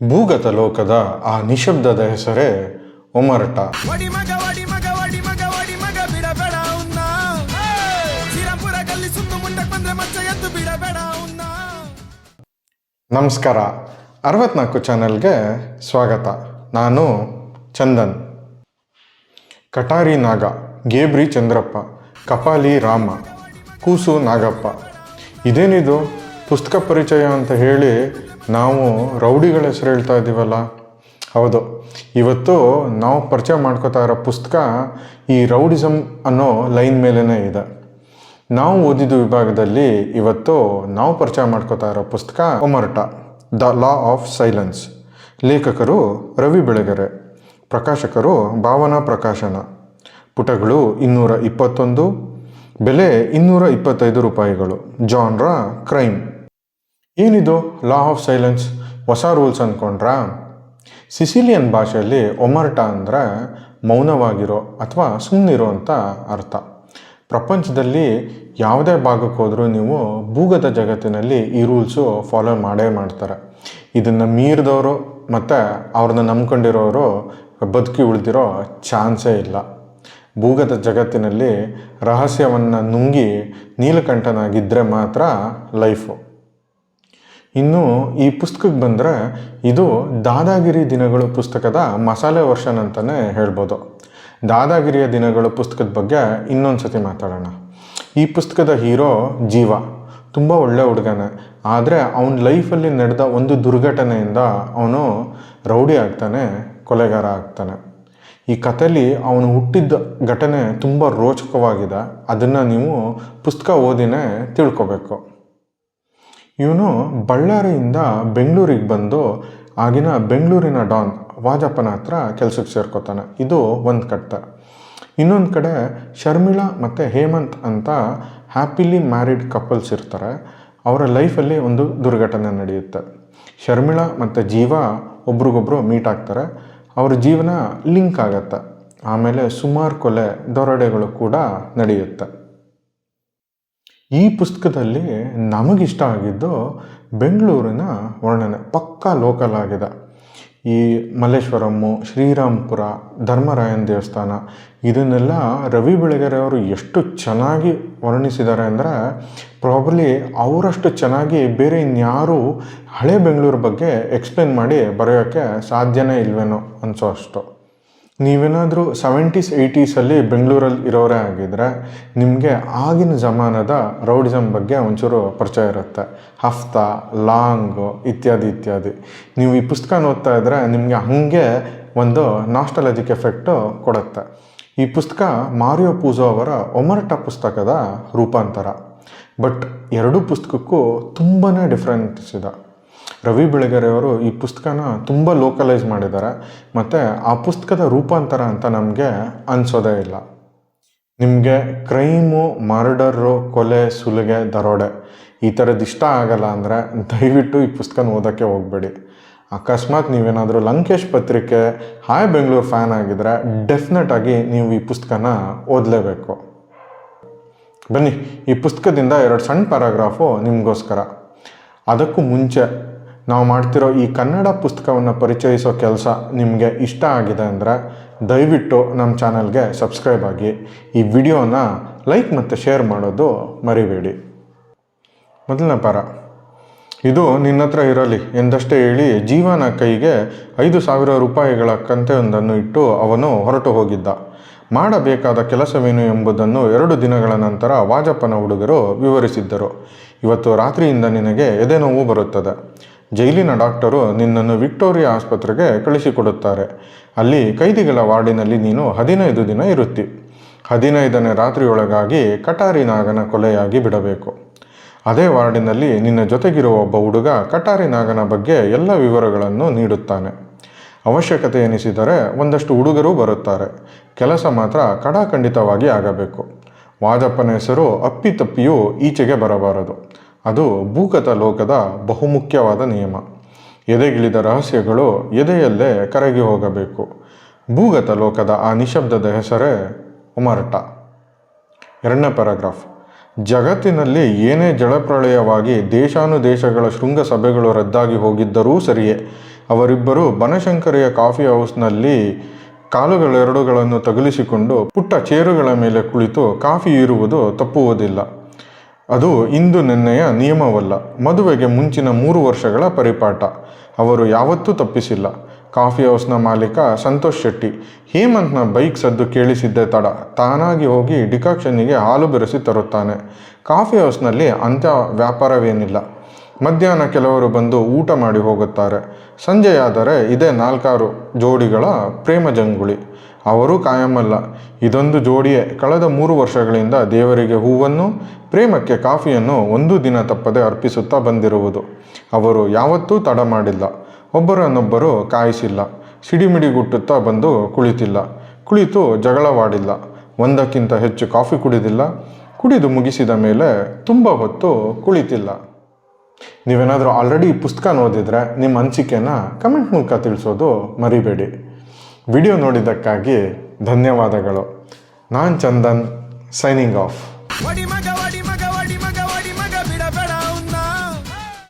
ಭೂಗತ ಲೋಕದ ಆ ನಿಶಬ್ದದ ಹೆಸರೇ ಒಮರ್ಟ. ನಮಸ್ಕಾರ, 64 ಚಾನೆಲ್ಗೆ ಸ್ವಾಗತ. ನಾನು ಚಂದನ್. ಕಟಾರಿ ನಾಗ, ಗೇಬ್ರಿ ಚಂದ್ರಪ್ಪ, ಕಪಾಲಿ ರಾಮ, ಕೂಸು ನಾಗಪ್ಪ. ಇದೇನಿದು ಪುಸ್ತಕ ಪರಿಚಯ ಅಂತ ಹೇಳಿ ನಾವು ರೌಡಿಗಳ ಹೆಸರು ಹೇಳ್ತಾ ಇದ್ದೀವಲ್ಲ? ಹೌದು, ಇವತ್ತು ನಾವು ಪರಿಚಯ ಮಾಡ್ಕೋತಾ ಇರೋ ಪುಸ್ತಕ ಈ ರೌಡಿಸಮ್ ಅನ್ನೋ ಲೈನ್ ಮೇಲೇ ಇದೆ. ನಾವು ಓದಿದ ವಿಭಾಗದಲ್ಲಿ ಇವತ್ತು ನಾವು ಪರಿಚಯ ಮಾಡ್ಕೋತಾ ಇರೋ ಪುಸ್ತಕ ಒಮರ್ಟ, ದ ಲಾ ಆಫ್ ಸೈಲೆನ್ಸ್. ಲೇಖಕರು ರವಿ ಬೆಳಗೆರೆ, ಪ್ರಕಾಶಕರು ಭಾವನಾ ಪ್ರಕಾಶನ. ಪುಟಗಳು 221, ಬೆಲೆ 225 ರೂಪಾಯಿಗಳು. Genre crime. ಏನಿದು ಲಾ ಆಫ್ ಸೈಲೆನ್ಸ್, ಹೊಸ ರೂಲ್ಸ್ ಅಂದ್ಕೊಂಡ್ರಾ? ಸಿಸಿಲಿಯನ್ ಭಾಷೆಯಲ್ಲಿ ಒಮರ್ಟ ಅಂದರೆ ಮೌನವಾಗಿರೋ ಅಥವಾ ಸುಮ್ಮನಿರೋ ಅಂತ ಅರ್ಥ. ಪ್ರಪಂಚದಲ್ಲಿ ಯಾವುದೇ ಭಾಗಕ್ಕೆ ಹೋದರೂ ನೀವು ಭೂಗತ ಜಗತ್ತಿನಲ್ಲಿ ಈ ರೂಲ್ಸು ಫಾಲೋ ಮಾಡೇ ಮಾಡ್ತಾರೆ. ಇದನ್ನು ಮೀರಿದವರು ಮತ್ತು ಅವ್ರನ್ನ ನಂಬ್ಕೊಂಡಿರೋರು ಬದುಕಿ ಉಳಿದಿರೋ ಚಾನ್ಸೇ ಇಲ್ಲ. ಭೂಗತ ಜಗತ್ತಿನಲ್ಲಿ ರಹಸ್ಯವನ್ನು ನುಂಗಿ ನೀಲಕಂಠನಾಗಿದ್ದರೆ ಮಾತ್ರ ಲೈಫು. ಇನ್ನು ಈ ಪುಸ್ತಕಕ್ಕೆ ಬಂದರೆ ಇದು ದಾದಾಗಿರಿ ದಿನಗಳು ಪುಸ್ತಕದ ಮಸಾಲೆ ವರ್ಷನ್ ಅಂತಲೇ ಹೇಳ್ಬೋದು. ದಾದಾಗಿರಿಯ ದಿನಗಳು ಪುಸ್ತಕದ ಬಗ್ಗೆ ಇನ್ನೊಂದು ಸತಿ ಮಾತಾಡೋಣ. ಈ ಪುಸ್ತಕದ ಹೀರೋ ಜೀವ ತುಂಬ ಒಳ್ಳೆ ಹುಡುಗನೇ, ಆದರೆ ಅವನ ಲೈಫಲ್ಲಿ ನಡೆದ ಒಂದು ದುರ್ಘಟನೆಯಿಂದ ಅವನು ರೌಡಿ ಆಗ್ತಾನೆ, ಕೊಲೆಗಾರ ಆಗ್ತಾನೆ. ಈ ಕಥೆಯಲ್ಲಿ ಅವನು ಹುಟ್ಟಿದ್ದ ಘಟನೆ ತುಂಬ ರೋಚಕವಾಗಿದೆ. ಅದನ್ನು ನೀವು ಪುಸ್ತಕ ಓದಿನೇ ತಿಳ್ಕೊಬೇಕು. ಇವನು ಬಳ್ಳಾರಿಯಿಂದ ಬೆಂಗಳೂರಿಗೆ ಬಂದು ಆಗಿನ ಬೆಂಗಳೂರಿನ ಡಾನ್ ವಾಜಪ್ಪನ ಹತ್ರ ಕೆಲಸಕ್ಕೆ ಸೇರ್ಕೋತಾನೆ. ಇದು ಒಂದು ಕಥೆ. ಇನ್ನೊಂದು ಕಡೆ ಶರ್ಮಿಳಾ ಮತ್ತು ಹೇಮಂತ್ ಅಂತ ಹ್ಯಾಪಿಲಿ ಮ್ಯಾರಿಡ್ ಕಪಲ್ಸ್ ಇರ್ತಾರೆ. ಅವರ ಲೈಫಲ್ಲಿ ಒಂದು ದುರ್ಘಟನೆ ನಡೆಯುತ್ತೆ. ಶರ್ಮಿಳಾ ಮತ್ತು ಜೀವ ಒಬ್ರಿಗೊಬ್ರು ಮೀಟ್ ಆಗ್ತಾರೆ. ಅವ್ರ ಜೀವನ ಲಿಂಕ್ ಆಗತ್ತೆ. ಆಮೇಲೆ ಸುಮಾರು ಕೊಲೆ ದರೋಡೆಗಳು ಕೂಡ ನಡೆಯುತ್ತೆ. ಈ ಪುಸ್ತಕದಲ್ಲಿ ನಮಗಿಷ್ಟ ಆಗಿದ್ದು ಬೆಂಗಳೂರಿನ ವರ್ಣನೆ ಪಕ್ಕಾ ಲೋಕಲ್ ಆಗಿದೆ. ಈ ಮಲ್ಲೇಶ್ವರಮ್ಮು, ಶ್ರೀರಾಮ್ಪುರ, ಧರ್ಮರಾಯನ ದೇವಸ್ಥಾನ ಇದನ್ನೆಲ್ಲ ರವಿ ಬೆಳಗೆರೆ ಅವರು ಎಷ್ಟು ಚೆನ್ನಾಗಿ ವರ್ಣಿಸಿದ್ದಾರೆ ಅಂದರೆ ಪ್ರಾಬಬ್ಲಿ ಅವರಷ್ಟು ಚೆನ್ನಾಗಿ ಬೇರೆ ಇನ್ಯಾರೂ ಹಳೆ ಬೆಂಗಳೂರು ಬಗ್ಗೆ ಎಕ್ಸ್ಪ್ಲೇನ್ ಮಾಡಿ ಬರೆಯೋಕ್ಕೆ ಸಾಧ್ಯನೇ ಇಲ್ವೇನೋ ಅನಿಸೋ ಅಷ್ಟು. ನೀವೇನಾದರೂ 70s 80sಲ್ಲಿ ಬೆಂಗಳೂರಲ್ಲಿ ಇರೋರೇ ಆಗಿದ್ದರೆ ನಿಮಗೆ ಆಗಿನ ಜಮಾನದ ರೌಡಿಸಮ್ ಬಗ್ಗೆ ಒಂಚೂರು ಪರಿಚಯ ಇರುತ್ತೆ. ಹಫ್ತಾ, ಲಾಂಗು ಇತ್ಯಾದಿ. ನೀವು ಈ ಪುಸ್ತಕ ಓದ್ತಾ ಇದ್ದರೆ ನಿಮಗೆ ಹಾಗೆ ಒಂದು ನಾಸ್ಟಾಲಜಿಕ್ ಎಫೆಕ್ಟು ಕೊಡುತ್ತೆ. ಈ ಪುಸ್ತಕ ಮಾರಿಯೋ ಪೂಜೋ ಅವರ ಒಮರ್ಟ ಪುಸ್ತಕದ ರೂಪಾಂತರ. ಬಟ್ ಎರಡೂ ಪುಸ್ತಕಕ್ಕೂ ತುಂಬಾ ಡಿಫ್ರೆನ್ಸ್ ಇದೆ. ರವಿ ಬೆಳಗೆರೆ ಅವರು ಈ ಪುಸ್ತಕನ ತುಂಬ ಲೋಕಲೈಸ್ ಮಾಡಿದ್ದಾರೆ ಮತ್ತು ಆ ಪುಸ್ತಕದ ರೂಪಾಂತರ ಅಂತ ನಮಗೆ ಅನಿಸೋದೇ ಇಲ್ಲ. ನಿಮಗೆ ಕ್ರೈಮು, ಮರ್ಡರು, ಕೊಲೆ, ಸುಲಿಗೆ, ದರೋಡೆ ಈ ಥರದ್ದು ಇಷ್ಟ ಆಗಲ್ಲ ಅಂದರೆ ದಯವಿಟ್ಟು ಈ ಪುಸ್ತಕನ ಓದೋಕ್ಕೆ ಹೋಗಬೇಡಿ. ಅಕಸ್ಮಾತ್ ನೀವೇನಾದರೂ ಲಂಕೇಶ್ ಪತ್ರಿಕೆ, ಹಾಯ್ ಬೆಂಗಳೂರು ಫ್ಯಾನ್ ಆಗಿದ್ರೆ ಡೆಫಿನೆಟಾಗಿ ನೀವು ಈ ಪುಸ್ತಕನ ಓದಲೇಬೇಕು. ಬನ್ನಿ, ಈ ಪುಸ್ತಕದಿಂದ 2 ಸಣ್ಣ ಪ್ಯಾರಾಗ್ರಾಫು ನಿಮಗೋಸ್ಕರ. ಅದಕ್ಕೂ ಮುಂಚೆ ನಾವು ಮಾಡ್ತಿರೋ ಈ ಕನ್ನಡ ಪುಸ್ತಕವನ್ನು ಪರಿಚಯಿಸೋ ಕೆಲಸ ನಿಮಗೆ ಇಷ್ಟ ಆಗಿದೆ ಅಂದರೆ ದಯವಿಟ್ಟು ನಮ್ಮ ಚಾನಲ್ಗೆ ಸಬ್ಸ್ಕ್ರೈಬ್ ಆಗಿ, ಈ ವಿಡಿಯೋನ ಲೈಕ್ ಮತ್ತು ಶೇರ್ ಮಾಡೋದು ಮರಿಬೇಡಿ. ಮೊದಲನೇ ಪ್ಯಾರ. ಇದು ನಿನ್ನ ಹತ್ರ ಇರಲಿ ಎಂದಷ್ಟೇ ಹೇಳಿ ಜೀವನ ಕೈಗೆ 5,000 ರೂಪಾಯಿಗಳ ಕಂತೆಯೊಂದನ್ನು ಇಟ್ಟು ಅವನು ಹೊರಟು ಹೋಗಿದ್ದ. ಮಾಡಬೇಕಾದ ಕೆಲಸವೇನು ಎಂಬುದನ್ನು 2 ದಿನಗಳ ನಂತರ ವಾಜಪ್ಪನ ಹುಡುಗರು ವಿವರಿಸಿದ್ದರು. ಇವತ್ತು ರಾತ್ರಿಯಿಂದ ನಿನಗೆ ಎದೆನೋವು ಬರುತ್ತದೆ. ಜೈಲಿನ ಡಾಕ್ಟರು ನಿನ್ನನ್ನು ವಿಕ್ಟೋರಿಯಾ ಆಸ್ಪತ್ರೆಗೆ ಕಳಿಸಿಕೊಡುತ್ತಾರೆ. ಅಲ್ಲಿ ಕೈದಿಗಳ ವಾರ್ಡಿನಲ್ಲಿ ನೀನು 15 ದಿನ ಇರುತ್ತಿ. 15ನೇ ರಾತ್ರಿಯೊಳಗಾಗಿ ಕಟಾರಿ ನಾಗನ ಕೊಲೆಯಾಗಿ ಬಿಡಬೇಕು. ಅದೇ ವಾರ್ಡಿನಲ್ಲಿ ನಿನ್ನ ಜೊತೆಗಿರುವ ಒಬ್ಬ ಹುಡುಗ ಕಟಾರಿ ನಾಗನ ಬಗ್ಗೆ ಎಲ್ಲ ವಿವರಗಳನ್ನು ನೀಡುತ್ತಾನೆ. ಅವಶ್ಯಕತೆ ಎನಿಸಿದರೆ ಒಂದಷ್ಟು ಹುಡುಗರು ಬರುತ್ತಾರೆ. ಕೆಲಸ ಮಾತ್ರ ಕಡಾಖಂಡಿತವಾಗಿ ಆಗಬೇಕು. ವಾಜಪ್ಪನ ಹೆಸರು ಅಪ್ಪಿತಪ್ಪಿಯೂ ಈಚೆಗೆ ಬರಬಾರದು. ಅದು ಭೂಗತ ಲೋಕದ ಬಹುಮುಖ್ಯವಾದ ನಿಯಮ. ಎದೆಗಿಳಿದ ರಹಸ್ಯಗಳು ಎದೆಯಲ್ಲೇ ಕರಗಿ ಹೋಗಬೇಕು. ಭೂಗತ ಲೋಕದ ಆ ನಿಶಬ್ದದ ಹೆಸರೇ ಒಮರ್ಟ. 2ನೇ ಪ್ಯಾರಾಗ್ರಾಫ್. ಜಗತ್ತಿನಲ್ಲಿ ಏನೇ ಜಲಪ್ರಳಯವಾಗಿ ದೇಶಾನುದೇಶಗಳ ಶೃಂಗಸಭೆಗಳು ರದ್ದಾಗಿ ಹೋಗಿದ್ದರೂ ಸರಿಯೇ, ಅವರಿಬ್ಬರು ಬನಶಂಕರಿಯ ಕಾಫಿ ಹೌಸ್ನಲ್ಲಿ ಕಾಲುಗಳೆರಡುಗಳನ್ನು ತಗುಲಿಸಿಕೊಂಡು ಪುಟ್ಟ ಚೇರುಗಳ ಮೇಲೆ ಕುಳಿತು ಕಾಫಿ ಇರುವುದು ತಪ್ಪುವುದಿಲ್ಲ. ಅದು ಇಂದು ನಿನ್ನೆಯ ನಿಯಮವಲ್ಲ, ಮದುವೆಗೆ ಮುಂಚಿನ 3 ವರ್ಷಗಳ ಪರಿಪಾಠ. ಅವರು ಯಾವತ್ತೂ ತಪ್ಪಿಸಿಲ್ಲ. ಕಾಫಿ ಹೌಸ್ನ ಮಾಲೀಕ ಸಂತೋಷ್ ಶೆಟ್ಟಿ ಹೇಮಂತ್ನ ಬೈಕ್ ಸದ್ದು ಕೇಳಿಸಿದ್ದೇ ತಡ ತಾನಾಗಿ ಹೋಗಿ ಡಿಕಾಕ್ಷನ್ನಿಗೆ ಹಾಲು ಬೆರೆಸಿ ತರುತ್ತಾನೆ. ಕಾಫಿ ಹೌಸ್ನಲ್ಲಿ ಅಂಥ ವ್ಯಾಪಾರವೇನಿಲ್ಲ. ಮಧ್ಯಾಹ್ನ ಕೆಲವರು ಬಂದು ಊಟ ಮಾಡಿ ಹೋಗುತ್ತಾರೆ. ಸಂಜೆಯಾದರೆ ಇದೇ 4-6 ಜೋಡಿಗಳ ಪ್ರೇಮ ಜಂಗುಳಿ. ಅವರೂ ಕಾಯಮಲ್ಲ, ಇದೊಂದು ಜೋಡಿಯೇ ಕಳೆದ 3 ವರ್ಷಗಳಿಂದ ದೇವರಿಗೆ ಹೂವನ್ನು, ಪ್ರೇಮಕ್ಕೆ ಕಾಫಿಯನ್ನು ಒಂದು ದಿನ ತಪ್ಪದೆ ಅರ್ಪಿಸುತ್ತಾ ಬಂದಿರುವುದು. ಅವರು ಯಾವತ್ತೂ ತಡ ಮಾಡಿಲ್ಲ, ಒಬ್ಬರನ್ನೊಬ್ಬರು ಕಾಯಿಸಿಲ್ಲ, ಸಿಡಿಮಿಡಿಗುಟ್ಟುತ್ತಾ ಬಂದು ಕುಳಿತಿಲ್ಲ, ಕುಳಿತು ಜಗಳವಾಡಿಲ್ಲ, ಒಂದಕ್ಕಿಂತ ಹೆಚ್ಚು ಕಾಫಿ ಕುಡಿದಿಲ್ಲ, ಕುಡಿದು ಮುಗಿಸಿದ ಮೇಲೆ ತುಂಬ ಹೊತ್ತು ಕುಳಿತಿಲ್ಲ. ನೀವೇನಾದರೂ ಆಲ್ರೆಡಿ ಈ ಪುಸ್ತಕ ಓದಿದರೆ ನಿಮ್ಮ ಅನಿಸಿಕೆನ ಕಮೆಂಟ್ ಮೂಲಕ ತಿಳಿಸೋದು ಮರಿಬೇಡಿ. ವಿಡಿಯೋ ನೋಡಿದ್ದಕ್ಕಾಗಿ ಧನ್ಯವಾದಗಳು. ನಾನು ಚಂದನ್, ಸೈನಿಂಗ್ ಆಫ್.